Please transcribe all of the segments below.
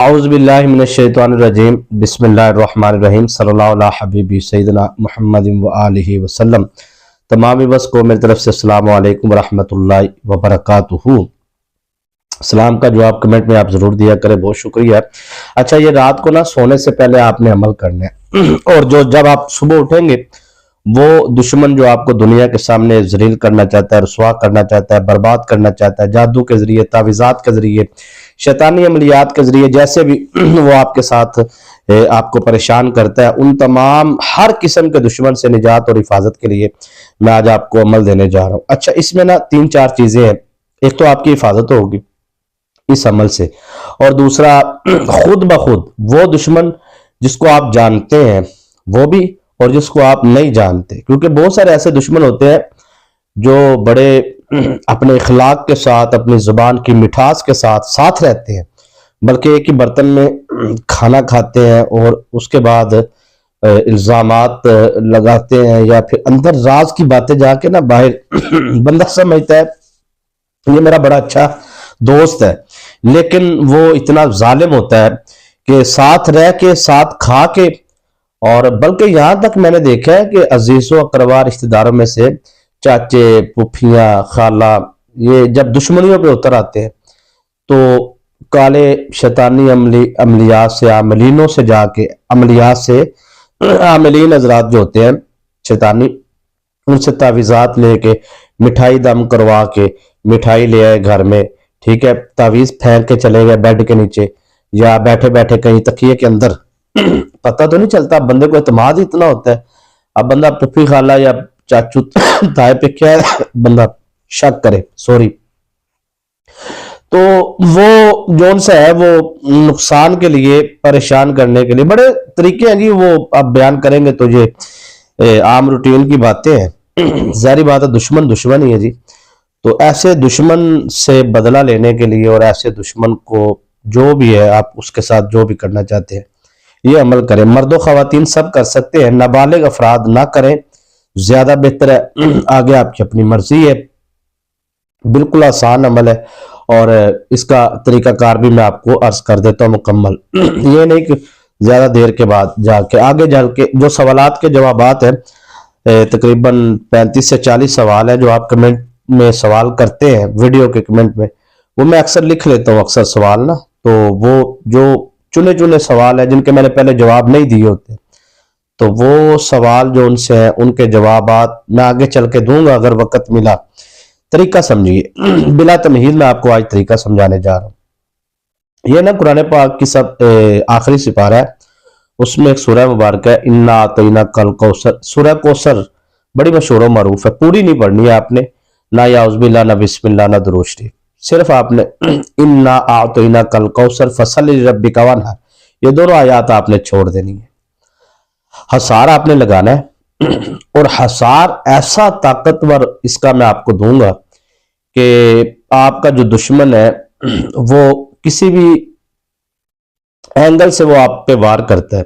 اعوذ باللہ من الشیطان الرجیم بسم اللہ الرحمن الرحیم صلی اللہ علیہ حبیبی سیدنا محمد وآلہ وسلم۔ تمامی بس کو میری طرف سے السلام علیکم ورحمۃ اللہ وبرکاتہ۔ سلام کا جواب کمنٹ میں آپ ضرور دیا کریں، بہت شکریہ۔ اچھا، یہ رات کو سونے سے پہلے آپ نے عمل کرنا ہے اور جب آپ صبح اٹھیں گے وہ دشمن جو آپ کو دنیا کے سامنے ذلیل کرنا چاہتا ہے، رسوا کرنا چاہتا ہے، برباد کرنا چاہتا ہے، جادو کے ذریعے، تعویذات کے ذریعے، شیطانی عملیات کے ذریعے، جیسے بھی وہ آپ کے ساتھ آپ کو پریشان کرتا ہے، ان تمام ہر قسم کے دشمن سے نجات اور حفاظت کے لیے میں آج آپ کو عمل دینے جا رہا ہوں۔ اچھا، اس میں 3-4 چیزیں ہیں۔ ایک تو آپ کی حفاظت ہوگی اس عمل سے، اور دوسرا خود بخود وہ دشمن جس کو آپ جانتے ہیں وہ بھی، اور جس کو آپ نہیں جانتے، کیونکہ بہت سارے ایسے دشمن ہوتے ہیں جو بڑے اپنے اخلاق کے ساتھ، اپنی زبان کی مٹھاس کے ساتھ رہتے ہیں، بلکہ ایک ہی برتن میں کھانا کھاتے ہیں اور اس کے بعد الزامات لگاتے ہیں، یا پھر اندر راز کی باتیں جا کے باہر بندہ سمجھتا ہے یہ میرا بڑا اچھا دوست ہے، لیکن وہ اتنا ظالم ہوتا ہے کہ ساتھ رہ کے، ساتھ کھا کے، اور بلکہ یہاں تک میں نے دیکھا ہے کہ عزیز و اقربا رشتہ داروں میں سے چاچے، پھوپھیاں، خالہ، یہ جب دشمنیوں پہ اتر آتے ہیں تو کالے شیطانی عملیات سے، عاملینوں سے جا کے، عملیات سے عاملین حضرات جو ہوتے ہیں شیطانی، ان سے تعویذات لے کے، مٹھائی دم کروا کے، مٹھائی لے آئے گھر میں، ٹھیک ہے، تعویذ پھینک کے چلے گئے بیڈ کے نیچے یا بیٹھے بیٹھے کہیں تکیے کے اندر، پتہ تو نہیں چلتا، بندے کو اعتماد ہی اتنا ہوتا ہے۔ اب بندہ پھوپھی خالہ یا چاچو تائے پہ کیا ہے بندہ شک کرے، سوری، تو وہ جون سا ہے وہ نقصان کے لیے، پریشان کرنے کے لیے بڑے طریقے ہیں جی، وہ آپ بیان کریں گے تو یہ عام روٹین کی باتیں ہیں، ظاہری بات ہے دشمن ہی ہے جی۔ تو ایسے دشمن سے بدلہ لینے کے لیے، اور ایسے دشمن کو جو بھی ہے آپ اس کے ساتھ جو بھی کرنا چاہتے ہیں یہ عمل کریں۔ مرد و خواتین سب کر سکتے ہیں، نابالغ افراد نہ کریں، زیادہ بہتر ہے، آگے آپ کی اپنی مرضی ہے، بالکل آسان عمل ہے، اور اس کا طریقہ کار بھی میں آپ کو عرض کر دیتا ہوں مکمل۔ یہ نہیں کہ زیادہ دیر کے بعد جا کے آگے جل کے جو سوالات کے جوابات ہیں، تقریباً 35 سے 40 سوال ہیں جو آپ کمنٹ میں سوال کرتے ہیں ویڈیو کے کمنٹ میں، وہ میں اکثر لکھ لیتا ہوں اکثر سوال تو وہ جو چنے سوال ہیں جن کے میں نے پہلے جواب نہیں دیے ہوتے، تو وہ سوال جو ان سے ہیں ان کے جوابات میں آگے چل کے دوں گا اگر وقت ملا۔ طریقہ سمجھیے، بلا تمہید میں آپ کو آج طریقہ سمجھانے جا رہا ہوں۔ یہ قرآن پاک کی آخری سپارہ ہے، اس میں ایک سورہ مبارکہ ہے، انا اعطیناک الکوثر۔ سورہ کوثر بڑی مشہور و معروف ہے، پوری نہیں پڑھنی ہے آپ نے، نہ اعوذ باللہ، نہ بسم اللہ، نہ درود شریف، صرف آپ نے انا اعطیناک الکوثر فصلی لربک وانحر، یہ دونوں آیات آپ نے چھوڑ دینی ہے۔ حصار آپ نے لگانا ہے، اور حصار ایسا طاقتور اس کا میں آپ کو دوں گا کہ آپ کا جو دشمن ہے وہ کسی بھی اینگل سے وہ آپ پہ وار کرتا ہے،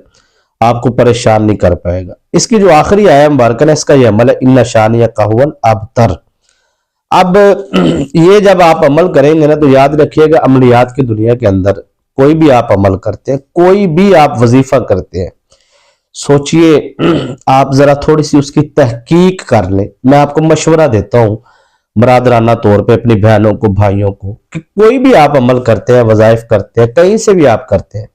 آپ کو پریشان نہیں کر پائے گا۔ اس کی جو آخری آیت مبارکہ ہے اس کا یہ عمل ہے، ان شانیک هو الابتر۔ اب یہ جب آپ عمل کریں گے تو یاد رکھیے گا، عملیات کی دنیا کے اندر کوئی بھی آپ عمل کرتے ہیں، کوئی بھی آپ وظیفہ کرتے ہیں، سوچئے، آپ ذرا تھوڑی سی اس کی تحقیق کر لیں۔ میں آپ کو مشورہ دیتا ہوں برادرانہ طور پہ اپنی بہنوں کو، بھائیوں کو، کہ کوئی بھی آپ عمل کرتے ہیں، وظائف کرتے ہیں، کہیں سے بھی آپ کرتے ہیں،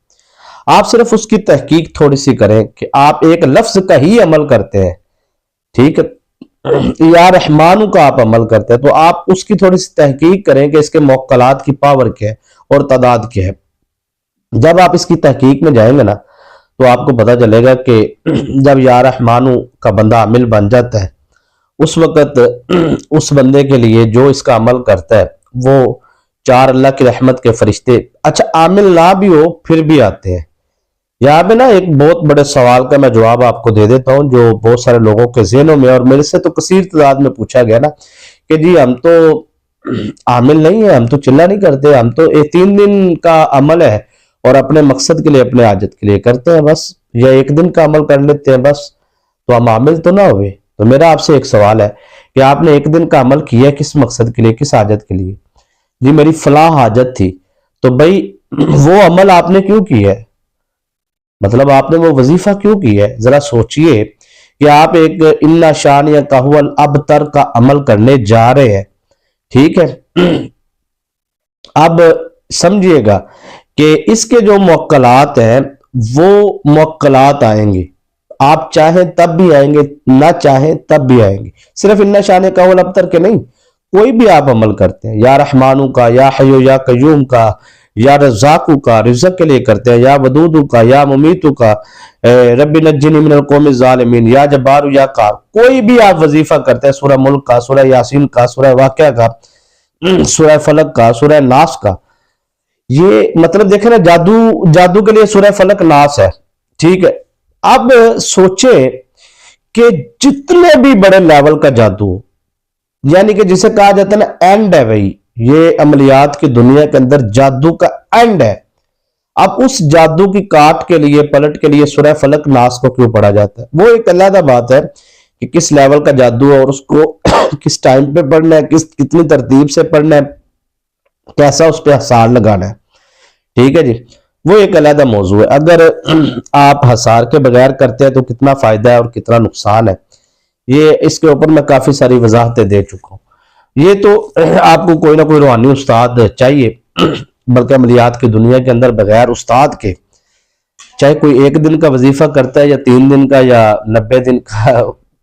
آپ صرف اس کی تحقیق تھوڑی سی کریں کہ آپ ایک لفظ کا ہی عمل کرتے ہیں، ٹھیک ہے، یا رحمانو کا آپ عمل کرتے ہیں، تو آپ اس کی تھوڑی سی تحقیق کریں کہ اس کے موکلات کی پاور کیا ہے اور تعداد کیا ہے۔ جب آپ اس کی تحقیق میں جائیں گے تو آپ کو پتہ چلے گا کہ جب یا رحمانو کا بندہ عامل بن جاتا ہے، اس وقت اس بندے کے لیے جو اس کا عمل کرتا ہے وہ 4 اللہ کی رحمت کے فرشتے، اچھا عامل نہ بھی ہو پھر بھی آتے ہیں۔ یہاں پہ ایک بہت بڑے سوال کا میں جواب آپ کو دے دیتا ہوں جو بہت سارے لوگوں کے ذہنوں میں، اور میرے سے تو کثیر تعداد میں پوچھا گیا کہ جی ہم تو عامل نہیں ہیں، ہم تو چلہ نہیں کرتے، ہم تو 3 دن کا عمل ہے اور اپنے مقصد کے لیے، اپنے حاجت کے لیے کرتے ہیں بس، یا 1 دن کا عمل کر لیتے ہیں بس، تو ہم عامل تو نہ ہوئے۔ تو میرا آپ سے ایک سوال ہے کہ آپ نے 1 دن کا عمل کیا کس مقصد کے لیے، کس حاجت کے لیے؟ جی میری فلاں حاجت تھی، تو بھائی وہ عمل آپ نے کیوں کی ہے؟ مطلب آپ نے وہ وظیفہ کیوں کی ہے؟ ذرا سوچئے کہ آپ ایک انا شان یا کہول ابتر کا عمل کرنے جا رہے ہیں، ٹھیک ہے؟ اب سمجھیے گا کہ اس کے جو موکلات ہیں وہ موکلات آئیں گے، آپ چاہیں تب بھی آئیں گے، نہ چاہیں تب بھی آئیں گے، صرف ان شان قول ابتر کے نہیں، کوئی بھی آپ عمل کرتے ہیں، یا رحمانو کا، یا حیو یا قیوم کا، یا رزاقو کا رزق کے لیے کرتے ہیں، یا ودودو کا، یا ممیتو کا، رب نجنی من القوم الظالمین، یا جبارو یا کار، کوئی بھی آپ وظیفہ کرتے ہیں، سورہ ملک کا، سورہ یاسین کا، سورہ واقعہ کا، سورہ فلق کا، سورہ ناس کا، یہ مطلب دیکھیں نا، جادو کے لیے سورہ فلق ناس ہے، ٹھیک ہے؟ اب سوچیں کہ جتنے بھی بڑے لیول کا جادو ہو، یعنی کہ جسے کہا جاتا ہے نا اینڈ ہے، بھائی یہ عملیات کی دنیا کے اندر جادو کا اینڈ ہے، اب اس جادو کی کاٹ کے لیے، پلٹ کے لیے سورہ فلق ناس کو کیوں پڑھا جاتا ہے؟ وہ ایک علیحدہ بات ہے کہ کس لیول کا جادو ہے اور اس کو کس ٹائم پہ پڑھنا ہے، کتنی ترتیب سے پڑھنا ہے، کیسا اس پہ حصار لگانا ہے، ٹھیک ہے جی؟ وہ ایک علیحدہ موضوع ہے۔ اگر آپ حصار کے بغیر کرتے ہیں تو کتنا فائدہ ہے اور کتنا نقصان ہے، یہ اس کے اوپر میں کافی ساری وضاحتیں دے چکا ہوں۔ یہ تو آپ کو کوئی نہ کوئی روحانی استاد چاہیے، بلکہ عملیات کی دنیا کے اندر بغیر استاد کے، چاہے کوئی ایک دن کا وظیفہ کرتا ہے یا 3 دن کا یا 90 دن کا،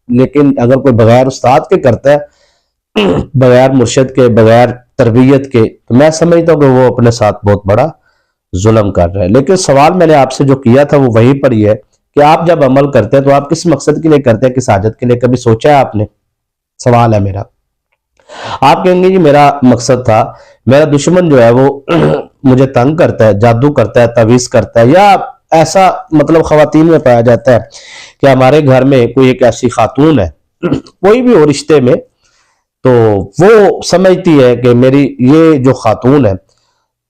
لیکن اگر کوئی بغیر استاد کے کرتا ہے، بغیر مرشد کے، بغیر تربیت کے، تو میں سمجھتا ہوں کہ وہ اپنے ساتھ بہت بڑا ظلم کر رہا ہے۔ لیکن سوال میں نے آپ سے جو کیا تھا وہ وہی پر ہی ہے کہ آپ جب عمل کرتے ہیں تو آپ کس مقصد کے لیے کرتے ہیں، کس حاجت کے لیے؟ کبھی سوچا ہے آپ نے؟ سوال ہے میرا۔ آپ کہیں گے جی میرا مقصد تھا، میرا دشمن جو ہے وہ مجھے تنگ کرتا ہے، جادو کرتا ہے، تعویذ کرتا ہے، یا ایسا مطلب خواتین میں پایا جاتا ہے کہ ہمارے گھر میں کوئی ایک ایسی خاتون ہے، کوئی بھی ہو رشتے میں، تو وہ سمجھتی ہے کہ میری یہ جو خاتون ہے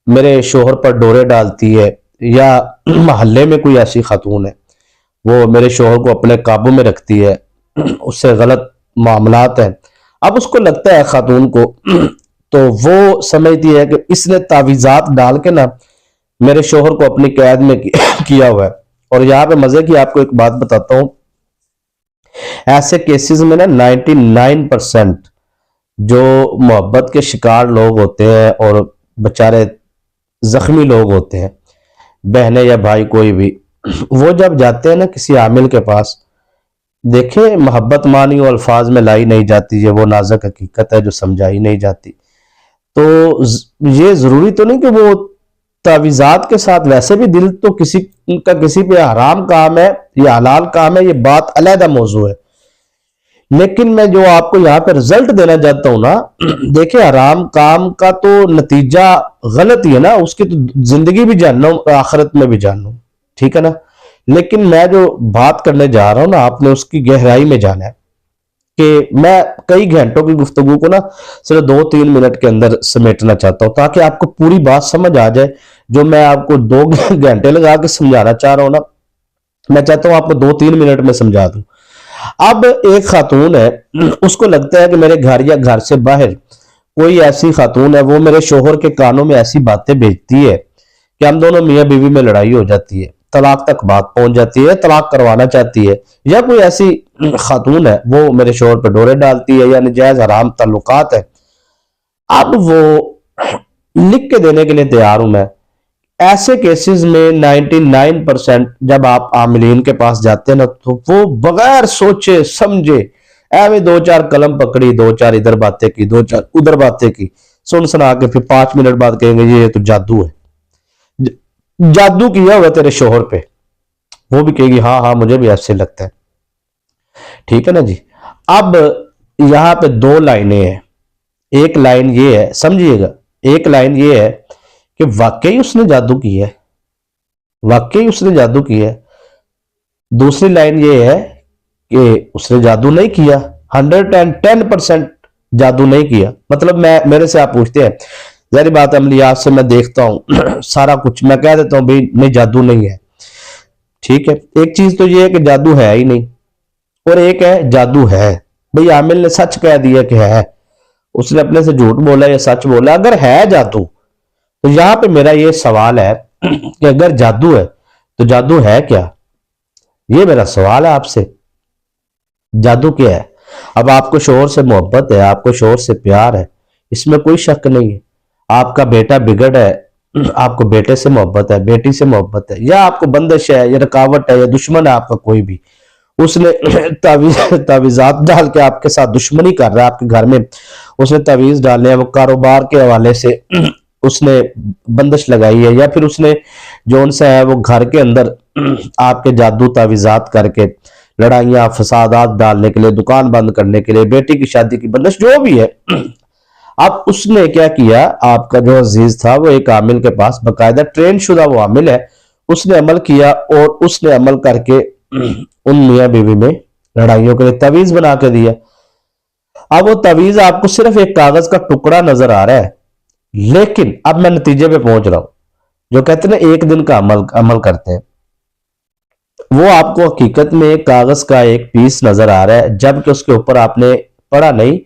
میرے شوہر پر ڈورے ڈالتی ہے، یا محلے میں کوئی ایسی خاتون ہے وہ میرے شوہر کو اپنے قابو میں رکھتی ہے، اس سے غلط معاملات ہیں۔ اب اس کو لگتا ہے خاتون کو، تو وہ سمجھتی ہے کہ اس نے تعویذات ڈال کے نا میرے شوہر کو اپنی قید میں کیا ہوا ہے۔ اور یہاں پہ مزے کی آپ کو ایک بات بتاتا ہوں، ایسے کیسز میں نا 99% جو محبت کے شکار لوگ ہوتے ہیں اور بچارے زخمی لوگ ہوتے ہیں، بہنیں یا بھائی کوئی بھی، وہ جب جاتے ہیں نا کسی عامل کے پاس، دیکھیں محبت مانی و الفاظ میں لائی نہیں جاتی ہے، وہ نازک حقیقت ہے جو سمجھائی نہیں جاتی، تو یہ ضروری تو نہیں کہ وہ تعویذات کے ساتھ، ویسے بھی دل تو کسی کا کسی پہ حرام کام ہے یا حلال کام ہے، یہ بات علیحدہ موضوع ہے، لیکن میں جو آپ کو یہاں پہ رزلٹ دینا چاہتا ہوں نا، دیکھیں حرام کام کا تو نتیجہ غلط ہی ہے نا، اس کی تو زندگی بھی جہنم، آخرت میں بھی جہنم، ٹھیک ہے نا؟ لیکن میں جو بات کرنے جا رہا ہوں نا، آپ نے اس کی گہرائی میں جانا ہے، کہ میں کئی گھنٹوں کی گفتگو کو نا صرف 2-3 منٹ کے اندر سمیٹنا چاہتا ہوں، تاکہ آپ کو پوری بات سمجھ آ جائے۔ جو میں آپ کو 2 گھنٹے لگا کے سمجھانا چاہ رہا ہوں نا، میں چاہتا ہوں آپ کو 2-3 منٹ میں سمجھا دوں۔ اب ایک خاتون ہے، اس کو لگتا ہے کہ میرے گھر یا گھر سے باہر کوئی ایسی خاتون ہے، وہ میرے شوہر کے کانوں میں ایسی باتیں بھیجتی ہے کہ ہم دونوں میاں بیوی میں لڑائی ہو جاتی ہے، طلاق تک بات پہنچ جاتی ہے، طلاق کروانا چاہتی ہے، یا کوئی ایسی خاتون ہے وہ میرے شوہر پہ ڈورے ڈالتی ہے، یا نجائز حرام تعلقات ہے۔ اب وہ لکھ کے دینے کے لیے تیار ہوں میں، ایسے کیسز میں 99% جب آپ عاملین کے پاس جاتے ہیں نا، تو وہ بغیر سوچے سمجھے ایویں 2-4 قلم پکڑی، 2-4 ادھر باتیں کی، 2-4 ادھر باتیں کی، سن سنا کے پھر 5 منٹ بعد کہیں گے یہ تو جادو ہے، جادو کیا ہوا تیرے شوہر پہ۔ وہ بھی کہے گی ہاں ہاں مجھے بھی ایسے لگتا ہے، ٹھیک ہے نا جی؟ اب یہاں پہ 2 لائنیں ہیں، ایک لائن یہ ہے، سمجھیے گا، ایک لائن یہ ہے کہ واقعی اس نے جادو کی ہے، واقعی اس نے جادو کی ہے، دوسری لائن یہ ہے کہ اس نے جادو نہیں کیا، 110% جادو نہیں کیا۔ مطلب میرے سے آپ پوچھتے ہیں، ظاہر بات عملیات سے میں دیکھتا ہوں سارا کچھ، میں کہہ دیتا ہوں بھائی نہیں جادو نہیں ہے، ٹھیک ہے؟ ایک چیز تو یہ ہے کہ جادو ہے ہی نہیں، اور ایک ہے جادو ہے، بھائی عامل نے سچ کہہ دیا کہ ہے، اس نے اپنے سے جھوٹ بولا یا سچ بولا، اگر ہے جادو تو یہاں پہ میرا یہ سوال ہے کہ اگر جادو ہے تو جادو ہے کیا؟ یہ میرا سوال ہے آپ سے، جادو کیا ہے؟ اب آپ کو شوہر سے محبت ہے، آپ کو شوہر سے پیار ہے، اس میں کوئی شک نہیں ہے۔ آپ کا بیٹا بگڑ ہے، آپ کو بیٹے سے محبت ہے، بیٹی سے محبت ہے، یا آپ کو بندش ہے یا رکاوٹ ہے یا دشمن ہے آپ کا کوئی بھی، اس نے تعویذات ڈال کے آپ کے ساتھ دشمنی کر رہا ہے، آپ کے گھر میں اس نے تعویذ ڈالے ہیں، وہ کاروبار کے حوالے سے اس نے بندش لگائی ہے، یا پھر اس نے جو ان سے ہے وہ گھر کے اندر آپ کے جادو تعویذات کر کے لڑائیاں فسادات ڈالنے کے لیے، دکان بند کرنے کے لیے، بیٹی کی شادی کی بندش جو بھی ہے، اب اس نے کیا کیا؟ آپ کا جو عزیز تھا وہ ایک عامل کے پاس باقاعدہ ٹرین شدہ وہ عامل ہے، اس نے عمل کیا اور اس نے عمل کر کے ان میاں بیوی میں لڑائیوں کے لیے تعویذ بنا کے دیا۔ اب وہ تعویذ آپ کو صرف ایک کاغذ کا ٹکڑا نظر آ رہا ہے، لیکن اب میں نتیجے پہ پہنچ رہا ہوں۔ جو کہتے ہیں نا ایک دن کا عمل کرتے ہیں، وہ آپ کو حقیقت میں ایک کاغذ کا ایک پیس نظر آ رہا ہے، جبکہ اس کے اوپر آپ نے پڑھا نہیں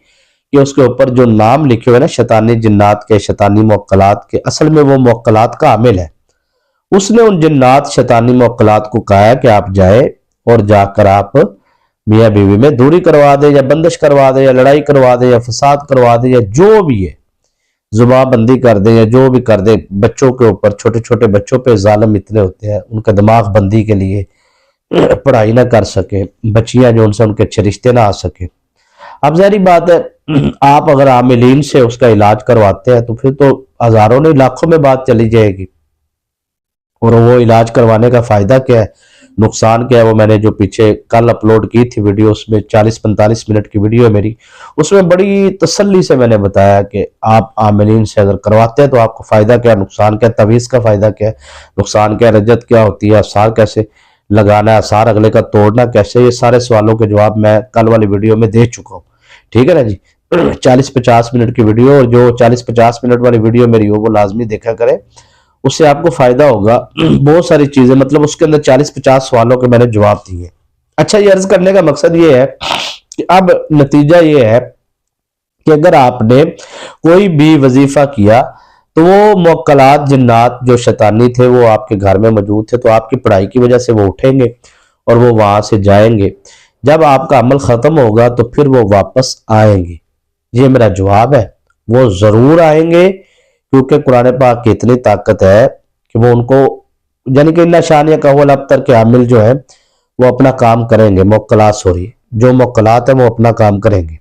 کہ اس کے اوپر جو نام لکھے ہوئے نا شیطانی جنات کے، شیطانی موکلات کے، اصل میں وہ موکلات کا عامل ہے۔ اس نے ان جنات شیطانی موکلات کو کہا کہ آپ جائے اور جا کر آپ میاں بیوی میں دوری کروا دے، یا بندش کروا دے، یا لڑائی کروا دے، یا فساد کروا دے، یا جو بھی ہے زبان بندی کر دے، یا جو بھی کر دے۔ بچوں کے اوپر، چھوٹے چھوٹے بچوں پہ ظالم اتنے ہوتے ہیں، ان کا دماغ بندی کے لیے پڑھائی نہ کر سکے، بچیاں جو ان سے ان کے اچھے رشتے نہ آ سکے۔ اب ظاہری بات ہے آپ اگر عاملین سے اس کا علاج کرواتے ہیں تو پھر تو ہزاروں نہیں لاکھوں میں بات چلی جائے گی، اور وہ علاج کروانے کا فائدہ کیا ہے، نقصان کیا ہے، وہ میں نے جو پیچھے کل اپلوڈ کی تھی ویڈیو، اس میں 40-45 منٹ کی ویڈیو ہے میری، اس میں بڑی تسلی سے میں نے بتایا کہ آپ عاملین سے اگر کرواتے ہیں تو آپ کو فائدہ کیا، نقصان کیا، تعویذ کا فائدہ کیا ہے، نقصان کیا، رجت کیا ہوتی ہے، آثار کیسے لگانا ہے، آثار اگلے کا توڑنا کیسے، یہ سارے سوالوں کے جواب میں کل والی ویڈیو میں دے چکا ہوں۔ ٹھیک ہے نا جی، 40-50 منٹ کی ویڈیو، اور جو 40-50 منٹ والی ویڈیو میری ہو وہ لازمی دیکھا کرے، اس سے آپ کو فائدہ ہوگا۔ بہت ساری چیزیں، مطلب اس کے اندر 40-50 سوالوں کے میں نے جواب دیے۔ اچھا، یہ عرض کرنے کا مقصد یہ ہے کہ اب نتیجہ یہ ہے کہ اگر آپ نے کوئی بھی وظیفہ کیا تو وہ موکلات جنات جو شیطانی تھے وہ آپ کے گھر میں موجود تھے، تو آپ کی پڑھائی کی وجہ سے وہ اٹھیں گے اور وہ وہاں سے جائیں گے۔ جب آپ کا عمل ختم ہوگا تو پھر وہ واپس آئیں گے۔ یہ میرا جواب ہے، وہ ضرور آئیں گے، کیونکہ قرآن پاک کی اتنی طاقت ہے کہ وہ ان کو، یعنی کہ ان شانیہ کا ابتر کے عامل جو ہے وہ اپنا کام کریں گے۔ موکلات سوری جو موکلات ہیں وہ اپنا کام کریں گے،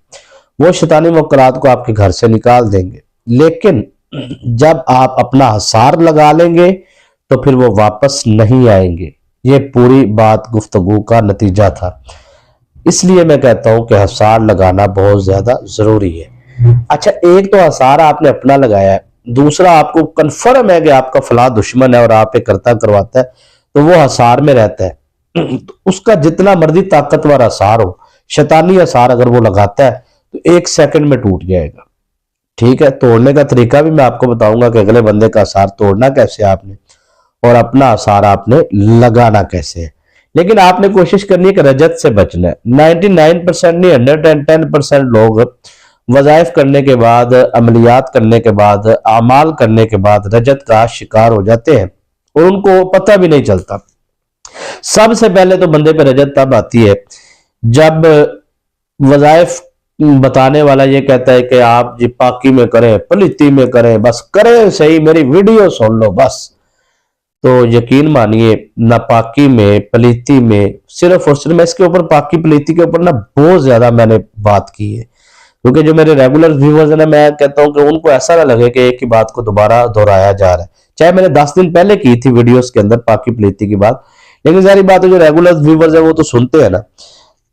وہ شیطانی موکلات کو آپ کے گھر سے نکال دیں گے، لیکن جب آپ اپنا حصار لگا لیں گے تو پھر وہ واپس نہیں آئیں گے۔ یہ پوری بات گفتگو کا نتیجہ تھا، اس لیے میں کہتا ہوں کہ حصار لگانا بہت زیادہ ضروری ہے۔ اچھا، ایک تو حصار آپ نے اپنا لگایا ہے، دوسرا آپ کو کنفرم ہے کہ آپ کا فلاں دشمن ہے اور آپ پہ کرتا کرواتا ہے تو وہ حصار میں رہتا ہے، اس کا جتنا مرضی طاقتور حصار ہو، شیطانی حصار اگر وہ لگاتا ہے تو 1 سیکنڈ میں ٹوٹ جائے گا۔ ٹھیک ہے، توڑنے کا طریقہ بھی میں آپ کو بتاؤں گا کہ اگلے بندے کا حصار توڑنا کیسے آپ نے، اور اپنا حصار آپ نے لگانا کیسے ہے۔ لیکن آپ نے کوشش کرنی ہے کہ رجت سے بچنا ہے۔ 99% نہیں، 110% لوگ وظائف کرنے کے بعد، عملیات کرنے کے بعد، اعمال کرنے کے بعد رجت کا شکار ہو جاتے ہیں اور ان کو پتہ بھی نہیں چلتا۔ سب سے پہلے تو بندے پہ رجت تب آتی ہے جب وظائف بتانے والا یہ کہتا ہے کہ آپ جی پاکی میں کریں، پلیتی میں کریں، بس کریں صحیح، میری ویڈیو سن لو بس۔ تو یقین مانیے، نہ پاکی میں، پلیتی میں، صرف اور صرف میں اس کے اوپر پاکی پلیتی کے اوپر بہت زیادہ میں نے بات کی ہے، کیونکہ جو میرے ریگولر ویورز ہیں میں کہتا ہوں کہ ان کو ایسا نہ لگے کہ ایک ہی بات کو دوبارہ دہرایا جا رہا ہے، چاہے میں نے 10 دن پہلے کی تھی ویڈیوز کے اندر پاکی پلیتی کی بات، لیکن ظاہری بات ہے جو ریگولر ویورز ہیں وہ تو سنتے ہیں نا۔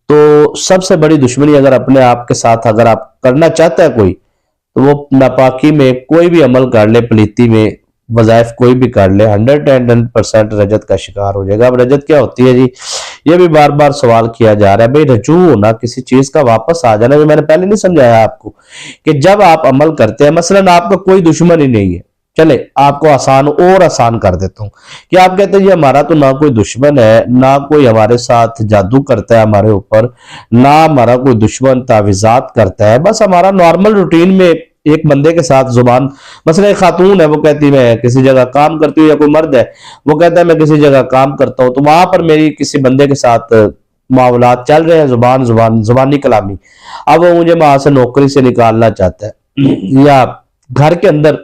تو سب سے بڑی دشمنی اگر اپنے آپ کے ساتھ اگر آپ کرنا چاہتا ہے کوئی، تو وہ ناپاکی میں کوئی بھی عمل کر لے، پلیتی میں وظائف کوئی بھی کر لے، 110% رجت کا شکار ہو جائے گا۔ اب رجت کیا ہوتی ہے جی؟ یہ بھی بار بار سوال کیا جا رہا ہے، بھئی رجوع ہونا، کسی چیز کا واپس آ جانا، میں نے پہلے نہیں سمجھایا آپ کو کہ جب آپ عمل کرتے ہیں، مثلا آپ کا کوئی دشمن ہی نہیں ہے، چلے آپ کو آسان کر دیتا ہوں کہ آپ کہتے ہیں یہ ہمارا تو نہ کوئی دشمن ہے، نہ کوئی ہمارے ساتھ جادو کرتا ہے ہمارے اوپر، نہ ہمارا کوئی دشمن تعویذات کرتا ہے، بس ہمارا نارمل روٹین میں ایک بندے کے ساتھ زبان، مثلا ایک خاتون ہے وہ کہتی میں کسی جگہ کام کرتی ہوں، یا کوئی مرد ہے وہ کہتا ہے میں کسی جگہ کام کرتا ہوں، تو وہاں پر میری کسی بندے کے ساتھ معاملات چل رہے ہیں، زبانی کلامی، اب وہ مجھے وہاں سے نوکری سے نکالنا چاہتا ہے، یا گھر کے اندر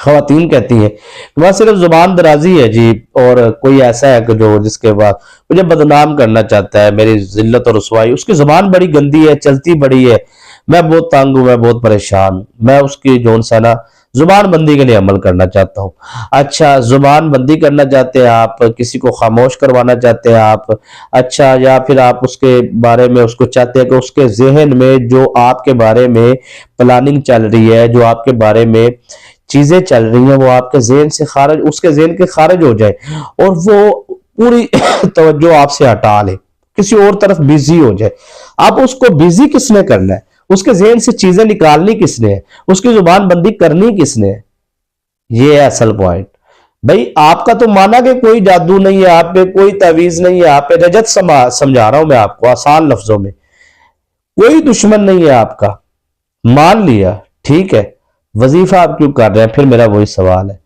خواتین کہتی ہیں وہاں صرف زبان درازی ہے جی، اور کوئی ایسا ہے کہ جو جس کے بعد مجھے بدنام کرنا چاہتا ہے، میری ذلت اور رسوائی، اس کی زبان بڑی گندی ہے، چلتی بڑی ہے، میں بہت تنگ ہوں، میں بہت پریشان ہوں، میں اس کی جون سا نا زبان بندی کے لیے عمل کرنا چاہتا ہوں۔ اچھا، زبان بندی کرنا چاہتے ہیں آپ، کسی کو خاموش کروانا چاہتے ہیں آپ، اچھا، یا پھر آپ اس کے بارے میں اس کو چاہتے ہیں کہ اس کے ذہن میں جو آپ کے بارے میں پلاننگ چل رہی ہے، جو آپ کے بارے میں چیزیں چل رہی ہیں، وہ آپ کے ذہن سے خارج، اس کے ذہن کے خارج ہو جائے، اور وہ پوری توجہ آپ سے ہٹا لے، کسی اور طرف بیزی ہو جائے۔ اب اس کو بیزی کس نے کرنا ہے؟ اس کے ذہن سے چیزیں نکالنی کس نے ہے؟ اس کی زبان بندی کرنی کس نے ہے؟ یہ ہے اصل پوائنٹ۔ بھائی آپ کا تو مانا کہ کوئی جادو نہیں ہے، آپ پہ کوئی تعویذ نہیں ہے، آپ پہ رجت سمجھا رہا ہوں میں آپ کو آسان لفظوں میں، کوئی دشمن نہیں ہے آپ کا، مان لیا، ٹھیک ہے، وظیفہ آپ کیوں کر رہے ہیں؟ پھر میرا وہی سوال ہے،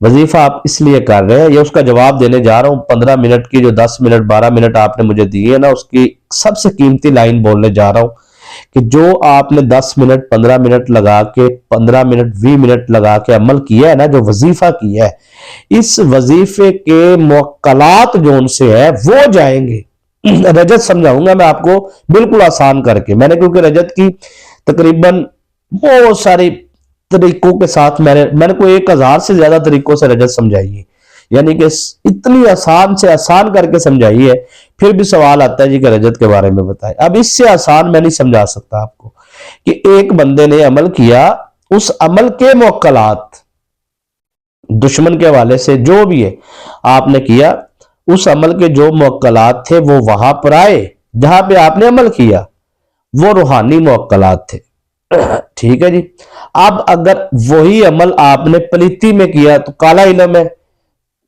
وظیفہ آپ اس لیے کر رہے ہیں، یہ اس کا جواب دینے جا رہا ہوں۔ 15 منٹ کی جو 10 منٹ 12 منٹ آپ نے مجھے دیے ہے نا، اس کی سب سے قیمتی لائن بولنے جا رہا ہوں کہ جو آپ نے 10 منٹ 15 منٹ لگا کے 15 منٹ 20 منٹ لگا کے عمل کیا ہے نا، جو وظیفہ کیا ہے، اس وظیفے کے موکلات جو ان سے ہے وہ جائیں گے۔ رجت سمجھاؤں گا میں آپ کو بالکل آسان کر کے، میں نے کیونکہ رجت کی تقریباً بہت ساری طریقوں کے ساتھ میں نے کوئی 1000 سے زیادہ طریقوں سے رجت سمجھائی ہے، یعنی کہ اتنی آسان سے آسان کر کے سمجھائی ہے، پھر بھی سوال آتا ہے جی کہ رجت کے بارے میں بتائیں۔ اب اس سے آسان میں نہیں سمجھا سکتا آپ کو کہ ایک بندے نے عمل کیا، اس عمل کے موکلات دشمن کے حوالے سے جو بھی ہے آپ نے کیا، اس عمل کے جو موکلات تھے وہ وہاں پر آئے جہاں پہ آپ نے عمل کیا، وہ روحانی موکلات تھے، ٹھیک ہے جی۔ اب اگر وہی عمل آپ نے پلیتی میں کیا تو کالا علم ہے،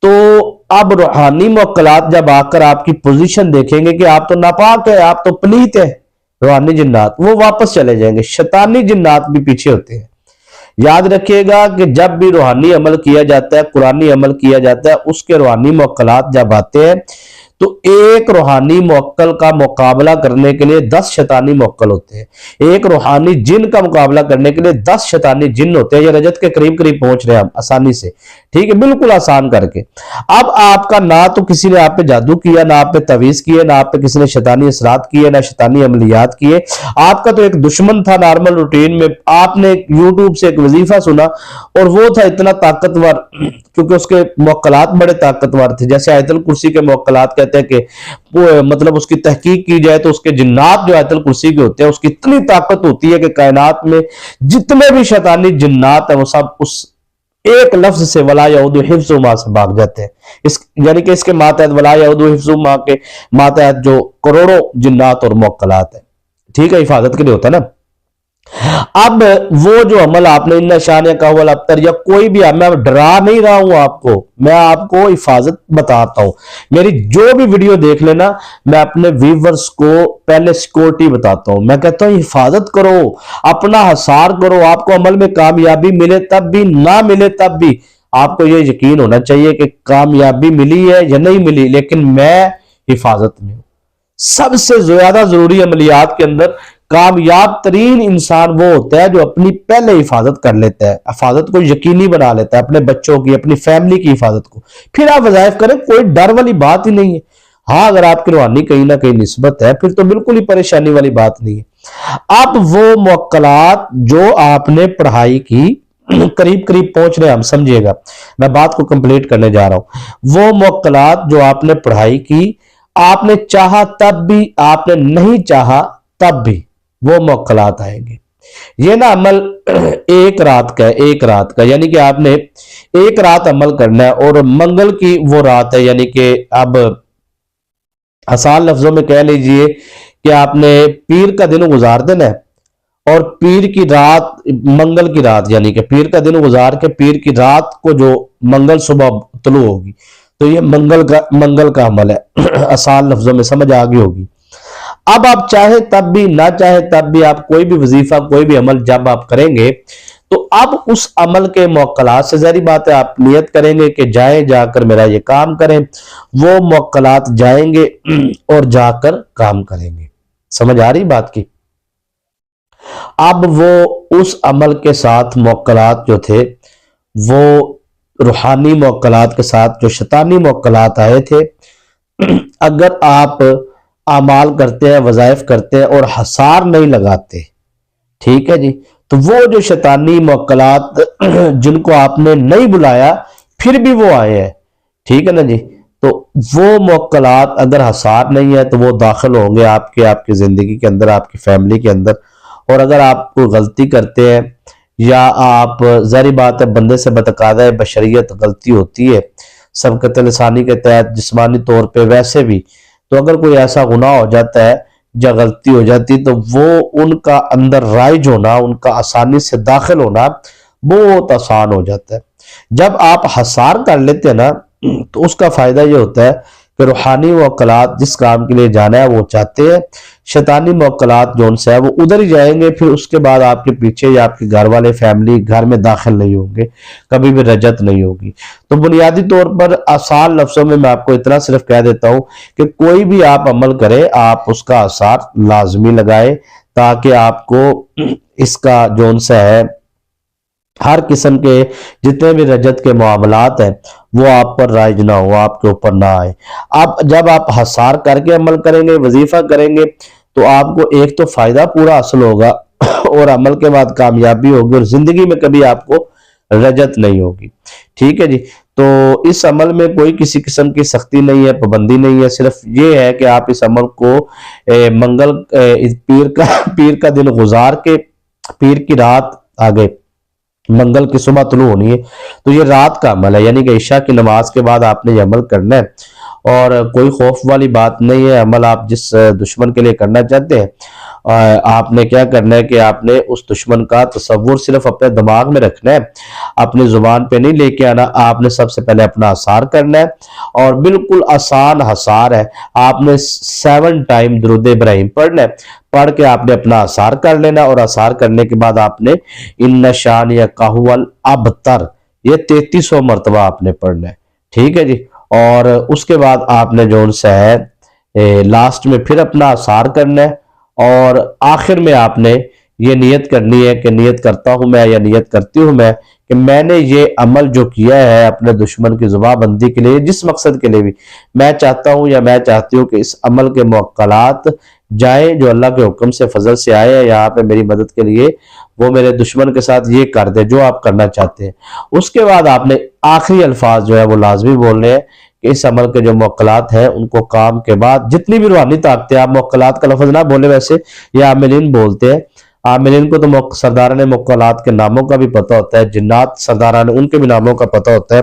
تو اب روحانی موکلات جب آ کر آپ کی پوزیشن دیکھیں گے کہ آپ تو ناپاک ہے، آپ تو پلیت ہے، روحانی جنات وہ واپس چلے جائیں گے، شیطانی جنات بھی پیچھے ہوتے ہیں۔ یاد رکھیے گا کہ جب بھی روحانی عمل کیا جاتا ہے، قرآنی عمل کیا جاتا ہے، اس کے روحانی موکلات جب آتے ہیں تو ایک روحانی موکل کا مقابلہ کرنے کے لیے 10 شیطانی موکل ہوتے ہیں، ایک روحانی جن کا مقابلہ کرنے کے لیے 10 شیطانی جن ہوتے ہیں۔ یہ رجت کے قریب قریب پہنچ رہے ہیں ہم آسانی سے، ٹھیک ہے، بالکل آسان کر کے۔ اب آپ کا نہ تو کسی نے آپ پہ جادو کیا، نہ آپ پہ تعویذ کیے، نہ آپ پہ کسی نے شیطانی اثرات کیے، نہ شیطانی عملیات کیے، آپ کا تو ایک دشمن تھا نارمل روٹین میں، آپ نے یوٹیوب سے ایک وظیفہ سنا اور وہ تھا اتنا طاقتور، کیونکہ اس کے موکلات بڑے طاقتور تھے، جیسے آیت الکرسی کے موکلات کہتے ہیں کہ مطلب اس کی تحقیق کی جائے تو اس کے جنات جو آیت الکرسی کے ہوتے ہیں اس کی اتنی طاقت ہوتی ہے کہ کائنات میں جتنے بھی شیطانی جنات ہیں وہ سب اس ایک لفظ سے ولا یعود حفظہما سے بھاگ جاتے ہیں، یعنی کہ اس کے ماتحت ولا یعود حفظہما کے ماتحت جو کروڑوں جنات اور موکلات ہیں، ٹھیک ہے، حفاظت کے لیے ہوتا ہے نا۔ اب وہ جو عمل آپ نے ان شان کا ابتر یا کوئی بھی، میں ڈرا نہیں رہا ہوں آپ کو، میں آپ کو حفاظت بتاتا ہوں، میری جو بھی ویڈیو دیکھ لینا میں اپنے ویورز کو پہلے سیکورٹی بتاتا ہوں، میں کہتا ہوں حفاظت کرو، اپنا حصار کرو، آپ کو عمل میں کامیابی ملے تب بھی، نہ ملے تب بھی آپ کو یہ یقین ہونا چاہیے کہ کامیابی ملی ہے یا نہیں ملی لیکن میں حفاظت میں ہوں۔ سب سے زیادہ ضروری عملیات کے اندر کامیاب ترین انسان وہ ہوتا ہے جو اپنی پہلے حفاظت کر لیتا ہے، حفاظت کو یقینی بنا لیتا ہے، اپنے بچوں کی، اپنی فیملی کی حفاظت کو، پھر آپ وظائف کریں، کوئی ڈر والی بات ہی نہیں ہے۔ ہاں اگر آپ کی روحانی کہیں نہ کہیں نسبت ہے پھر تو بالکل ہی پریشانی والی بات نہیں ہے۔ اب وہ موکلات جو آپ نے پڑھائی کی، قریب قریب پہنچ رہے ہم، سمجھیے گا میں بات کو کمپلیٹ کرنے جا رہا ہوں، وہ موکلات جو آپ نے پڑھائی کی، آپ نے چاہا تب بھی، آپ نے نہیں چاہا تب بھی وہ موکلات آئیں گے۔ یہ نا عمل ایک رات کا ہے، ایک رات کا، یعنی کہ آپ نے ایک رات عمل کرنا ہے، اور منگل کی وہ رات ہے، یعنی کہ اب آسان لفظوں میں کہہ لیجئے کہ آپ نے پیر کا دن گزار دینا ہے، اور پیر کی رات، منگل کی رات، یعنی کہ پیر کا دن گزار کے پیر کی رات کو جو منگل صبح طلوع ہوگی تو یہ منگل کا عمل ہے، آسان لفظوں میں سمجھ آگے ہوگی۔ اب آپ چاہے تب بھی نہ چاہے تب بھی آپ کوئی بھی وظیفہ کوئی بھی عمل جب آپ کریں گے تو اب اس عمل کے موکلات سے ظاہری بات ہے آپ نیت کریں گے کہ جائیں جا کر میرا یہ کام کریں، وہ موکلات جائیں گے اور جا کر کام کریں گے۔ سمجھ آ رہی بات کی؟ اب وہ اس عمل کے ساتھ موکلات جو تھے وہ روحانی موکلات کے ساتھ جو شیطانی موکلات آئے تھے، اگر آپ اعمال کرتے ہیں وظائف کرتے ہیں اور حصار نہیں لگاتے، ٹھیک ہے جی، تو وہ جو شیطانی موکلات جن کو آپ نے نہیں بلایا پھر بھی وہ آئے ہیں، ٹھیک ہے نا جی، تو وہ موکلات اگر حصار نہیں ہے تو وہ داخل ہوں گے آپ کی زندگی کے اندر، آپ کی فیملی کے اندر۔ اور اگر آپ کو غلطی کرتے ہیں یا آپ ظاہری بات ہے بندے سے بتقاضۂ بشریت غلطی ہوتی ہے سبقت لسانی کے تحت جسمانی طور پہ ویسے بھی، تو اگر کوئی ایسا گناہ ہو جاتا ہے یا غلطی ہو جاتی تو وہ ان کا اندر رائج ہونا، ان کا آسانی سے داخل ہونا بہت آسان ہو جاتا ہے۔ جب آپ حصار کر لیتے ہیں نا تو اس کا فائدہ یہ ہوتا ہے کہ روحانی موکلات جس کام کے لیے جانا ہے وہ چاہتے ہیں، شیطانی موکلات جو ان سے ہے وہ ادھر ہی جائیں گے، پھر اس کے بعد آپ کے پیچھے یا آپ کے گھر والے فیملی گھر میں داخل نہیں ہوں گے، کبھی بھی رجت نہیں ہوگی۔ تو بنیادی طور پر آسان لفظوں میں آپ کو اتنا صرف کہہ دیتا ہوں کہ کوئی بھی آپ عمل کرے آپ اس کا آثار لازمی لگائے تاکہ آپ کو اس کا جو ان سے ہے ہر قسم کے جتنے بھی رجت کے معاملات ہیں وہ آپ پر رائج نہ ہو، آپ کے اوپر نہ آئے۔ اب جب آپ حصار کر کے عمل کریں گے، وظیفہ کریں گے، تو آپ کو ایک تو فائدہ پورا حاصل ہوگا اور عمل کے بعد کامیابی ہوگی اور زندگی میں کبھی آپ کو رجت نہیں ہوگی، ٹھیک ہے جی۔ تو اس عمل میں کوئی کسی قسم کی سختی نہیں ہے، پابندی نہیں ہے، صرف یہ ہے کہ آپ اس عمل کو پیر کا دن گزار کے پیر کی رات آگے منگل کی صبح طلوع ہونی ہے، تو یہ رات کا عمل ہے، یعنی کہ عشاء کی نماز کے بعد آپ نے یہ عمل کرنا ہے اور کوئی خوف والی بات نہیں ہے۔ عمل آپ جس دشمن کے لیے کرنا چاہتے ہیں آپ نے کیا کرنا ہے کہ آپ نے اس دشمن کا تصور صرف اپنے دماغ میں رکھنا ہے، اپنی زبان پہ نہیں لے کے آنا۔ آپ نے سب سے پہلے اپنا حصار کرنا ہے اور بالکل آسان حصار ہے، آپ نے 7 ٹائم درود ابراہیم پڑھنا ہے، پڑھ کے آپ نے اپنا حصار کر لینا اور حصار کرنے کے بعد آپ نے ان شانئک ھو الابتر یہ 3300 مرتبہ آپ نے پڑھنا ہے، ٹھیک ہے جی۔ اور اس کے بعد آپ نے جو ان سے ہے لاسٹ میں پھر اپنا حصار کرنا ہے اور آخر میں آپ نے یہ نیت کرنی ہے کہ نیت کرتا ہوں میں یا نیت کرتی ہوں میں کہ میں نے یہ عمل جو کیا ہے اپنے دشمن کی زباں بندی کے لیے جس مقصد کے لیے بھی، میں چاہتا ہوں یا میں چاہتی ہوں کہ اس عمل کے موکلات جائیں جو اللہ کے حکم سے فضل سے آئے ہیں یہاں پہ میری مدد کے لیے، وہ میرے دشمن کے ساتھ یہ کر دے جو آپ کرنا چاہتے ہیں۔ اس کے بعد آپ نے آخری الفاظ جو ہے وہ لازمی بولنے ہیں کہ اس عمل کے جو موکلات ہیں ان کو کام کے بعد جتنی بھی روحانی طاقتیں، آپ موکلات کا لفظ نہ بولے ویسے یہ عاملین بولتے ہیں، عاملین کو تو سرداران موکلات کے ناموں کا بھی پتہ ہوتا ہے، جنات سرداران ان کے بھی ناموں کا پتہ ہوتا ہے۔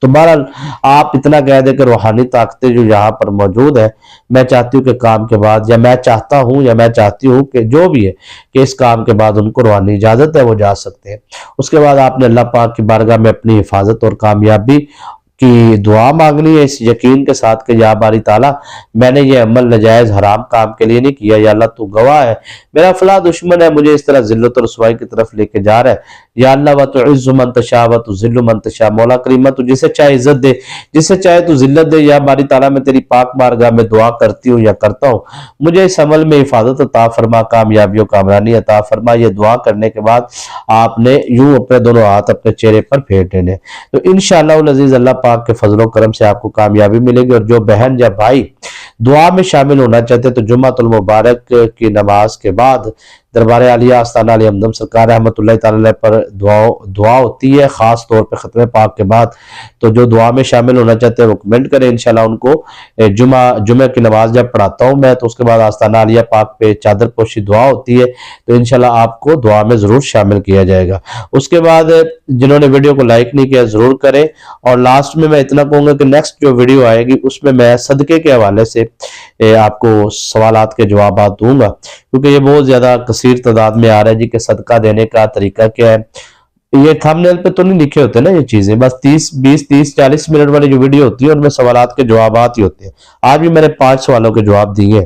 تو بہرحال آپ اتنا کہہ دیں کہ روحانی طاقتیں جو یہاں پر موجود ہیں میں چاہتی ہوں کہ کام کے بعد یا میں چاہتا ہوں یا میں چاہتی ہوں کہ جو بھی ہے کہ اس کام کے بعد ان کو روحانی اجازت ہے وہ جا سکتے ہیں۔ اس کے بعد آپ نے اللہ پاک کی بارگاہ میں اپنی حفاظت اور کامیابی کی دعا مانگنی ہے اس یقین کے ساتھ کہ یا باری تعالیٰ میں نے یہ عمل ناجائز حرام کام کے لیے نہیں کیا، یا اللہ تو گواہ ہے میرا فلاں دشمن ہے مجھے اس طرح ذلت اور رسوائی کی طرف لے کے جا رہا ہے، یا اللہ وتعز من تشاء وتذل من تشاء، مولا کریمہ تو جسے چاہے عزت دے جسے چاہے تو ذلت دے، یا باری تعالیٰ میں تیری پاک بارگاہ میں دعا کرتی ہوں یا کرتا ہوں مجھے اس عمل میں حفاظت عطا فرما، کامیابی و کامرانی عطا فرما۔ یہ دعا کرنے کے بعد آپ نے یوں اپنے دونوں ہاتھ اپنے چہرے پر پھیر لینے، تو انشاءاللہ العزیز اللہ پاک کے فضل و کرم سے آپ کو کامیابی ملے گی۔ اور جو بہن یا بھائی دعا میں شامل ہونا چاہتے تو جمعۃ المبارک کی نماز کے بعد دربار عالیہ آستانہ علی ہمدم سرکار رحمۃ اللہ تعالی علیہ پر دعا ہوتی ہے، خاص طور پہ ختم پاک کے بعد، تو جو دعا میں شامل ہونا چاہتے ہیں وہ کمنٹ کریں، انشاءاللہ ان کو جمعہ کی نماز جب پڑھاتا ہوں میں تو اس کے بعد آستانہ عالیہ پاک پہ چادر پوشی دعا ہوتی ہے، تو انشاءاللہ آپ کو دعا میں ضرور شامل کیا جائے گا۔ اس کے بعد جنہوں نے ویڈیو کو لائک نہیں کیا ضرور کریں، اور لاسٹ میں اتنا کہوں گا کہ نیکسٹ جو ویڈیو آئے گی اس میں صدقے کے حوالے سے آپ کو سوالات کے جوابات دوں گا، کیونکہ یہ بہت زیادہ کثیر تعداد میں آ رہا ہے جی کہ صدقہ دینے کا طریقہ کیا ہے۔ یہ تھمبنیل پہ تو نہیں لکھے ہوتے نا یہ چیزیں، بس 30 منٹ والی جو ویڈیو ہوتی ہے ان میں سوالات کے جوابات ہی ہوتے ہیں۔ آج بھی میں نے 5 سوالوں کے جواب دیے ہیں،